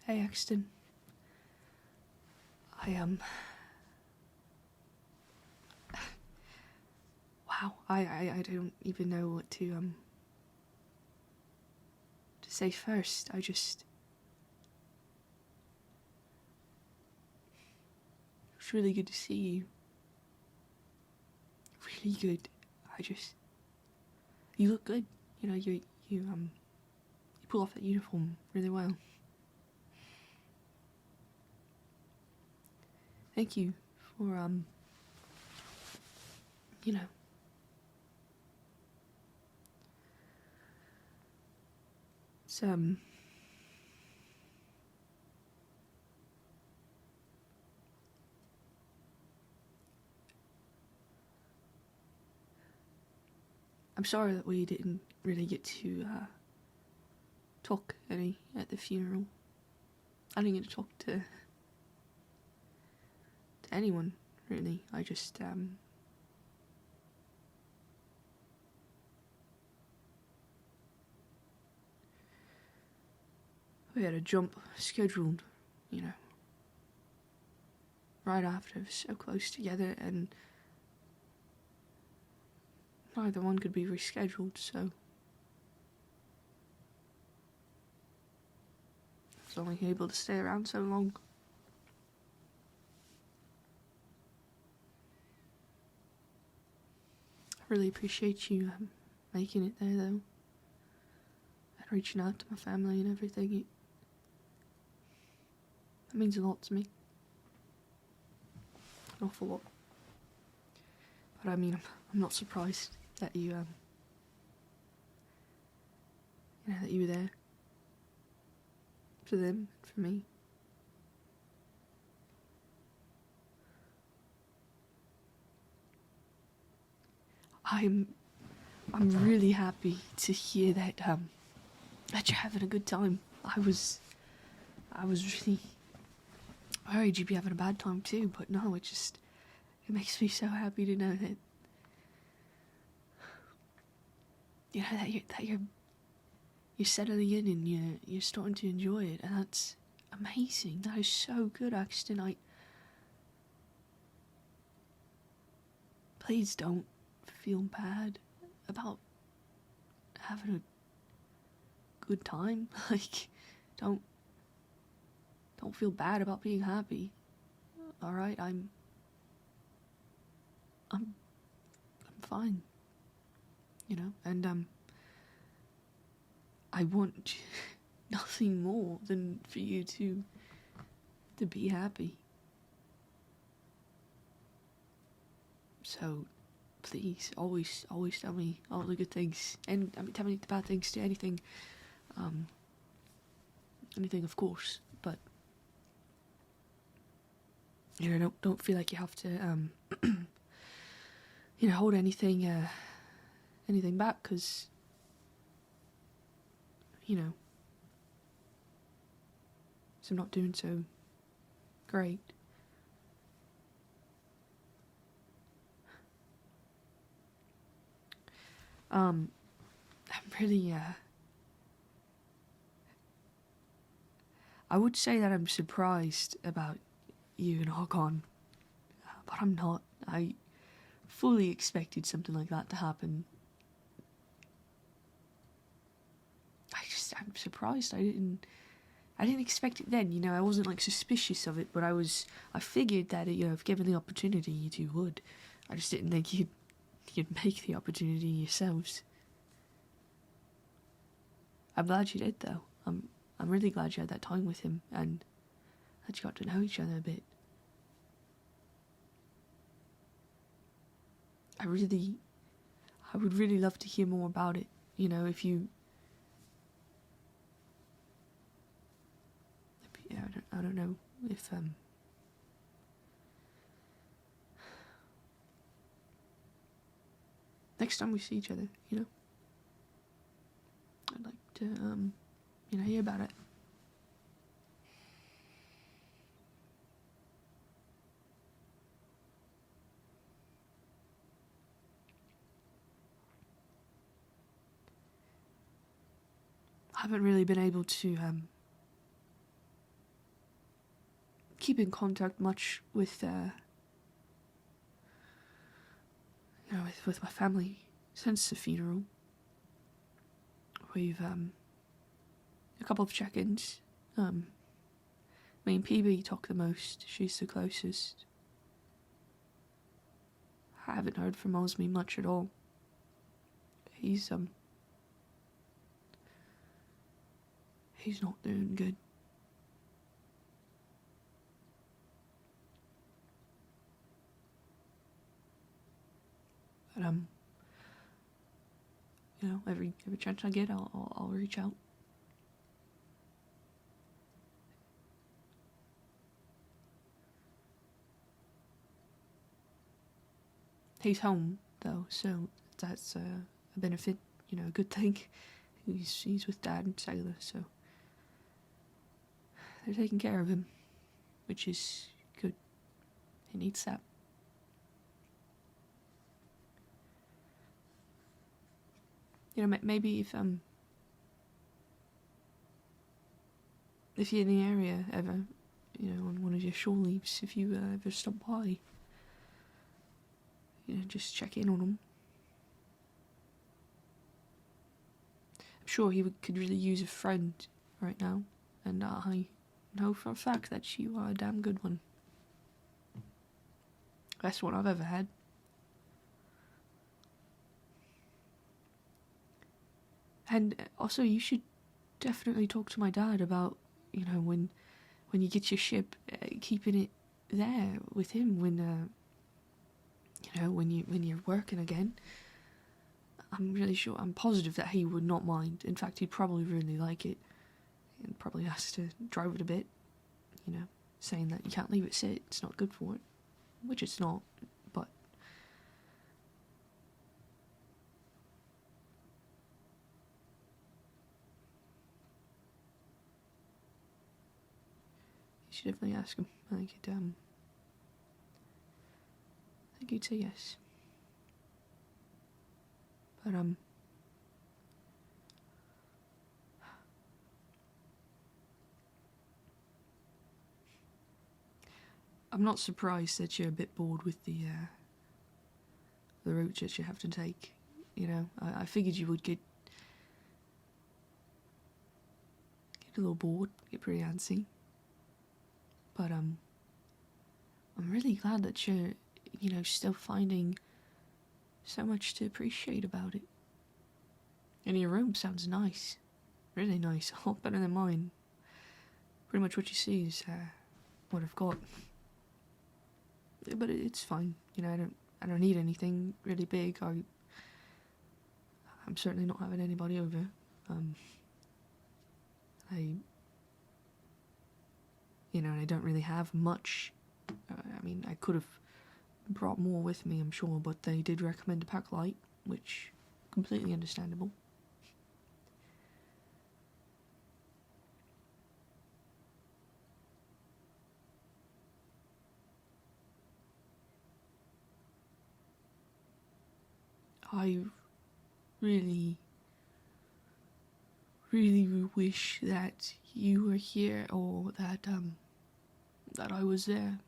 Hey, Axtin. Wow, I don't even know what to say first. It's really good to see you. Really good. You look good. You know, you pull off that uniform really well. Thank you for, you know, it's, I'm sorry that we didn't really get to, talk any at the funeral. I didn't get to talk to anyone, really. I just, we had a jump scheduled, you know, right after, so close together, and neither one could be rescheduled, so I was only able to stay around so long. I really appreciate you making it there, though, and reaching out to my family and everything. That means a lot to me. An awful lot. But I mean, I'm not surprised that you know, that you were there for them and for me. I'm really happy to hear that that you're having a good time. I was really worried you'd be having a bad time too, but no, it makes me so happy to know that, you know, that you're settling in and you're starting to enjoy it, and that's amazing. That is so good, Axtin. Please don't feel bad about having a good time. Like, don't feel bad about being happy. All right, I'm fine. You know, and I want nothing more than for you to be happy. So, please, always tell me all the good things, and I mean, tell me the bad things too. Anything, of course. But you know, don't feel like you have to, you know, hold anything back, because, you know, so I'm not doing so great. I'm really, I would say that I'm surprised about you and Hakon, but I'm not. I fully expected something like that to happen. I'm surprised I didn't expect it then, you know. I wasn't like suspicious of it, but I figured that, you know, if given the opportunity, you two would. I just didn't think you'd make the opportunity yourselves. I'm glad you did, though. I'm really glad you had that time with him, and that you got to know each other a bit. I would really love to hear more about it, you know, if you... Yeah, I don't know if, next time we see each other, you know, I'd like to, you know, hear about it. haven't really been able to keep in contact much with with my family since the funeral. We've a couple of check-ins. Me and PB talk the most. She's the closest. I haven't heard from Osme much at all. He's not doing good. But every chance I get, I'll reach out. He's home though, so that's a benefit, a good thing. He's with Dad and Sailor, so they're taking care of him, which is good. He needs that. Maybe if you're in the area ever, on one of your shore leaves, if you ever stop by, just check in on him. I'm sure he could really use a friend right now, and I know for a fact that you are a damn good one. Best one I've ever had. And also, you should definitely talk to my dad about, when you get your ship, keeping it there with him when you're working again. I'm positive that he would not mind. In fact, he'd probably really like it. And probably ask to drive it a bit, saying that you can't leave it sit, it's not good for it. Which it's not, but you should definitely ask him. I think he'd say yes. But I'm not surprised that you're a bit bored with the route that you have to take. I figured you would get a little bored, get pretty antsy. But I'm really glad that you're, still finding so much to appreciate about it. And your room sounds nice, really nice, a lot better than mine. Pretty much what you see is what I've got. But it's fine, I don't need anything really big. I'm certainly not having anybody over. I don't really have much. I could have brought more with me, I'm sure, but they did recommend to pack light, which completely understandable. I really, really wish that you were here, or that I was there.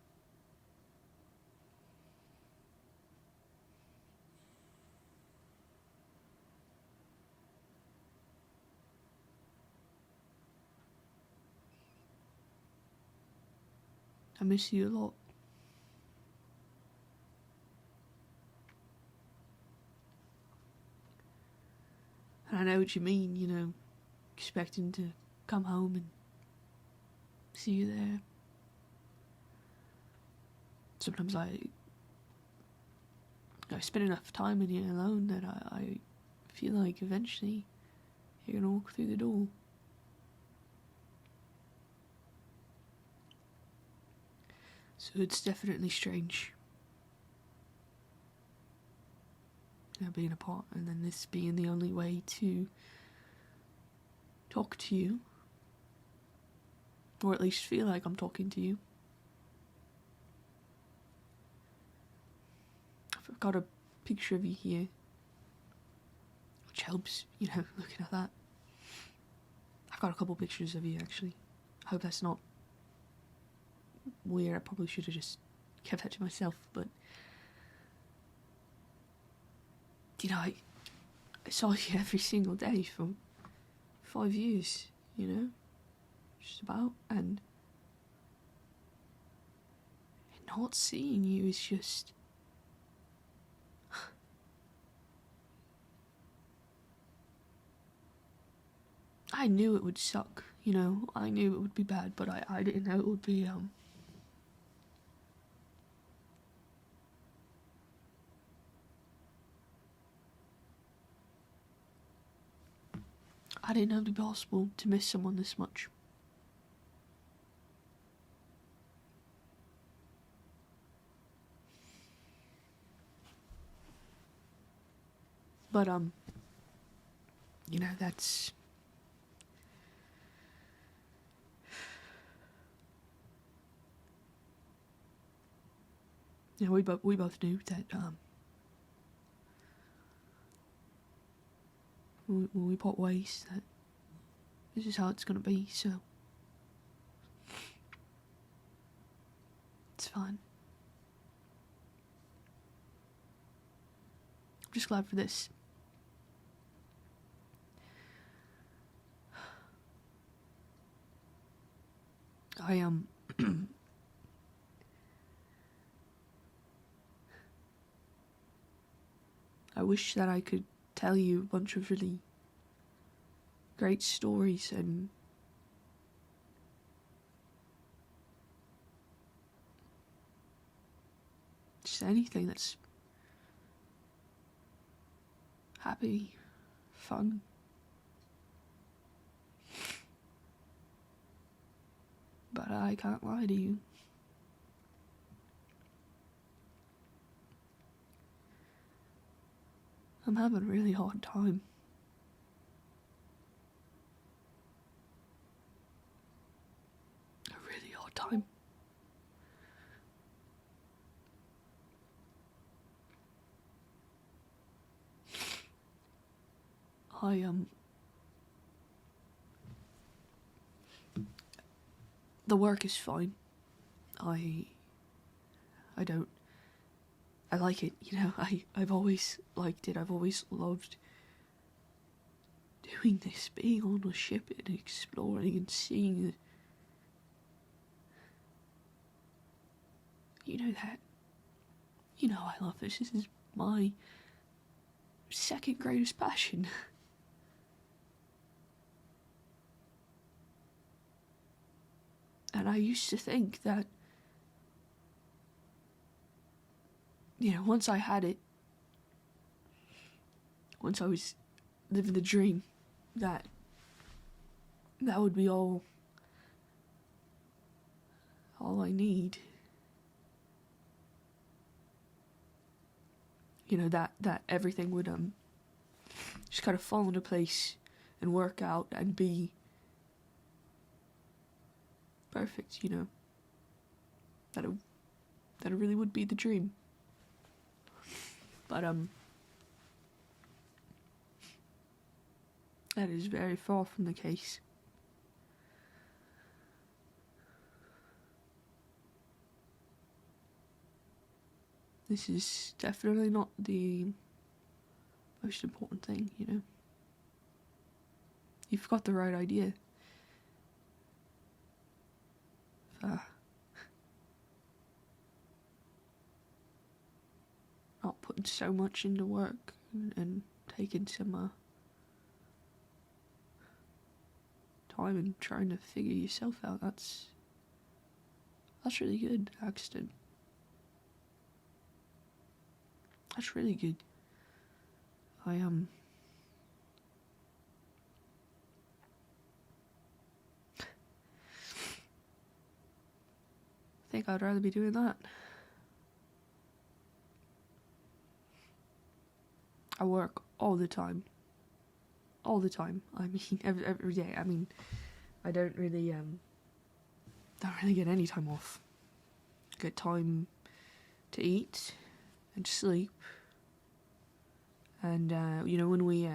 I miss you a lot. And I know what you mean, expecting to come home and see you there. Sometimes I spend enough time in here alone that I feel like eventually you're gonna walk through the door. So it's definitely strange. Being apart, and then this being the only way to talk to you, or at least feel like I'm talking to you. I've got a picture of you here, which helps, looking at that. I've got a couple pictures of you, actually. I hope that's not weird. I probably should have just kept that to myself, but... You know, I saw you every single day for 5 years, you know? Just about, and... not seeing you is just... I knew it would suck, you know? I knew it would be bad, but I didn't know it would be, I didn't know it would be possible to miss someone this much. But, you know, that's... You know, we both knew that, when we part ways, that this is how it's gonna be, so... It's fine. I'm just glad for this. I I wish that I could tell you a bunch of really great stories and just anything that's happy, fun. But I can't lie to you. I'm having a really hard time. A really hard time. The work is fine. I like it, you know, I've always liked it, I've always loved doing this, being on a ship and exploring and seeing it. You know that. You know I love this. This is my second greatest passion. And I used to think that, you know, once I had it, once I was living the dream, that would be all I need. You know, that everything would just kind of fall into place and work out and be perfect, you know. That it really would be the dream. But that is very far from the case. This is definitely not the most important thing, you know. You've got the right idea. Not putting so much into work and taking some time and trying to figure yourself out. That's really good, Axtin. That's really good. I think I'd rather be doing that. I work all the time. All the time. I mean, every day. I mean, I don't really get any time off. Get time to eat and sleep. And you know, when we're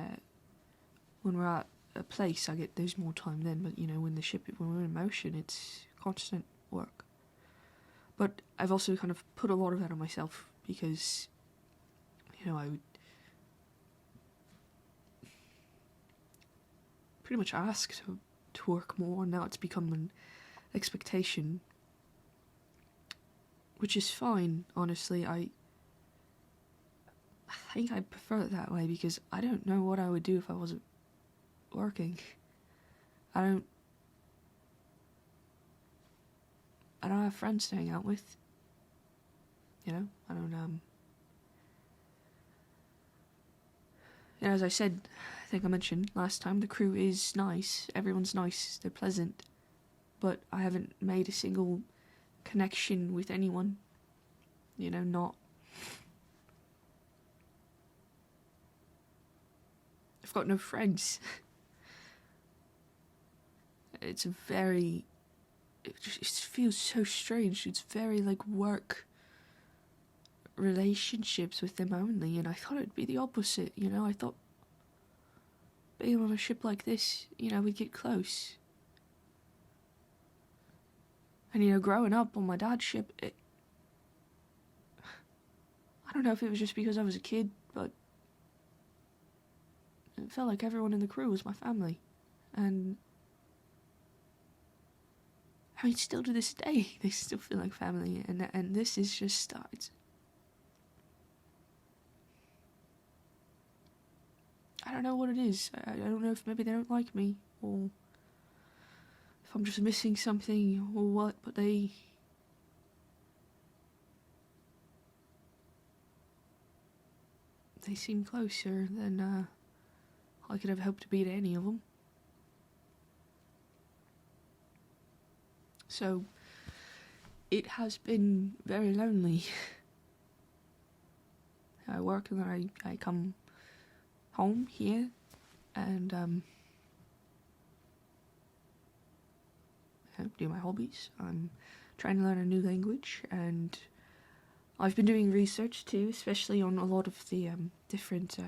at a place, there's more time then. But when when we're in motion, it's constant work. But I've also kind of put a lot of that on myself because, I would pretty much ask to work more, and now it's become an expectation, which is fine, honestly. I think I prefer it that way because I don't know what I would do if I wasn't working. I don't have friends to hang out with. I don't, as I said, I think I mentioned last time, the crew is nice. Everyone's nice. They're pleasant. But I haven't made a single connection with anyone. Not... I've got no friends. It feels so strange. It's very like work relationships with them only, and I thought it'd be the opposite. I thought being on a ship like this, we'd get close. And growing up on my dad's ship, I don't know if it was just because I was a kid, but it felt like everyone in the crew was my family. And I mean, still to this day, they still feel like family, and this is just I don't know what it is. I don't know if maybe they don't like me, or if I'm just missing something, or what, but they seem closer than I could have hoped to be to any of them. So, it has been very lonely. I work and then I come home here and do my hobbies. I'm trying to learn a new language, and I've been doing research too, especially on a lot of the different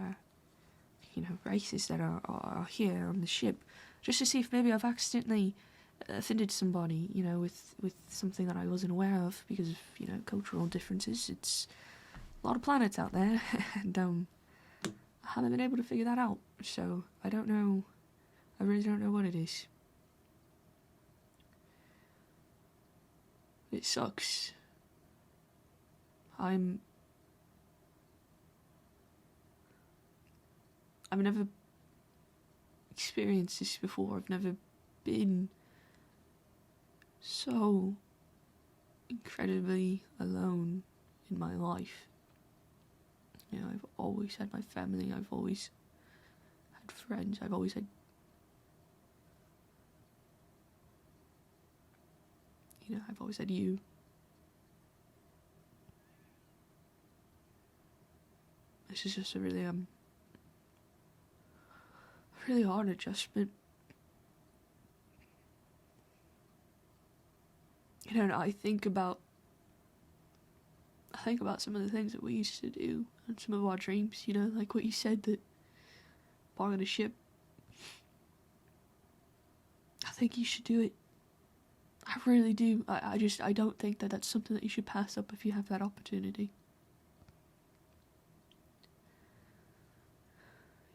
races that are here on the ship, just to see if maybe I've accidentally offended somebody, with something that I wasn't aware of because of, cultural differences. It's a lot of planets out there, and I haven't been able to figure that out, so I don't know. I really don't know what it is. It sucks. I've never experienced this before. I've never been so incredibly alone in my life. I've always had my family, I've always had friends, I've always had, I've always had you. This is just a really hard adjustment. I think about some of the things that we used to do and some of our dreams, like what you said, that buying a ship. I think you should do it. I really do. I don't think that that's something that you should pass up if you have that opportunity.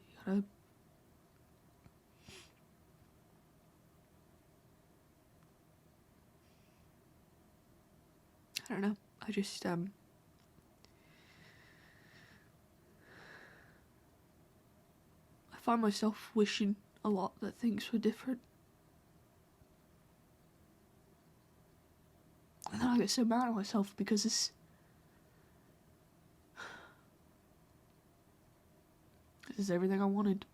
You gotta... I don't know. I just, I find myself wishing a lot that things were different. And then I get so mad at myself because this is everything I wanted.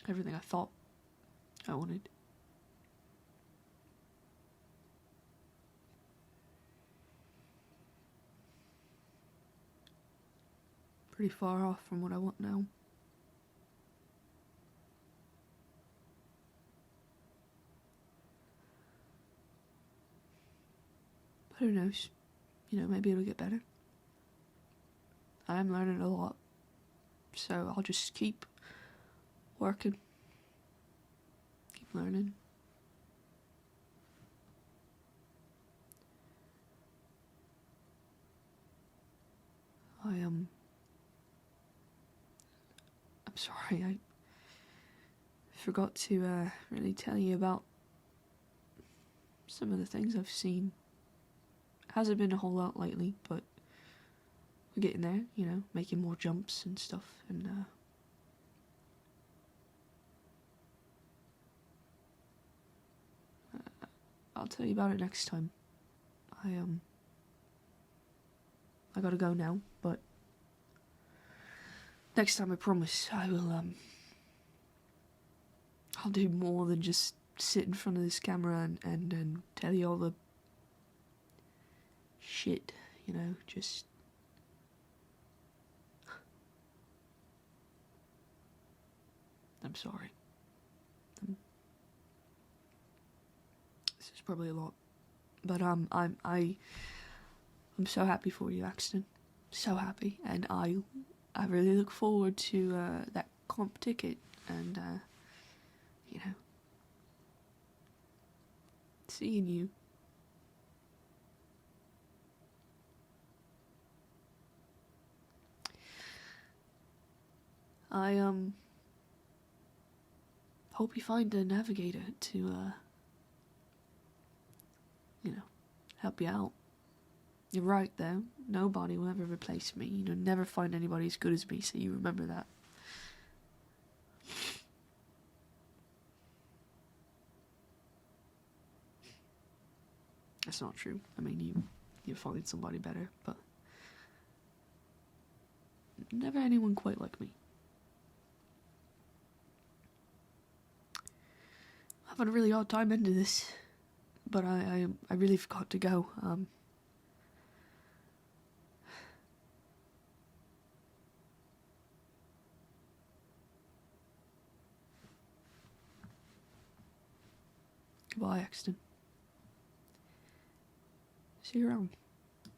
Everything I thought I wanted. Pretty far off from what I want now. But who knows? Maybe it'll get better. I am learning a lot. So I'll just keep working, keep learning. I'm sorry, I forgot to really tell you about some of the things I've seen. Hasn't been a whole lot lately, but we're getting there, you know, making more jumps and stuff, and I'll tell you about it next time. I gotta go now, but next time I promise I will, I'll do more than just sit in front of this camera and tell you all the shit, you know, just... I'm sorry. This is probably a lot, but I'm so happy for you, Axtin. So happy, and I really look forward to that comp ticket, and you know, seeing you. I hope you find a navigator to you know, help you out. You're right though, nobody will ever replace me. You'll never find anybody as good as me, so you remember that. That's not true. I mean, you find somebody better, but never anyone quite like me. I'm having a really odd time into this, but I really forgot to go. Goodbye, Axtin. See you around.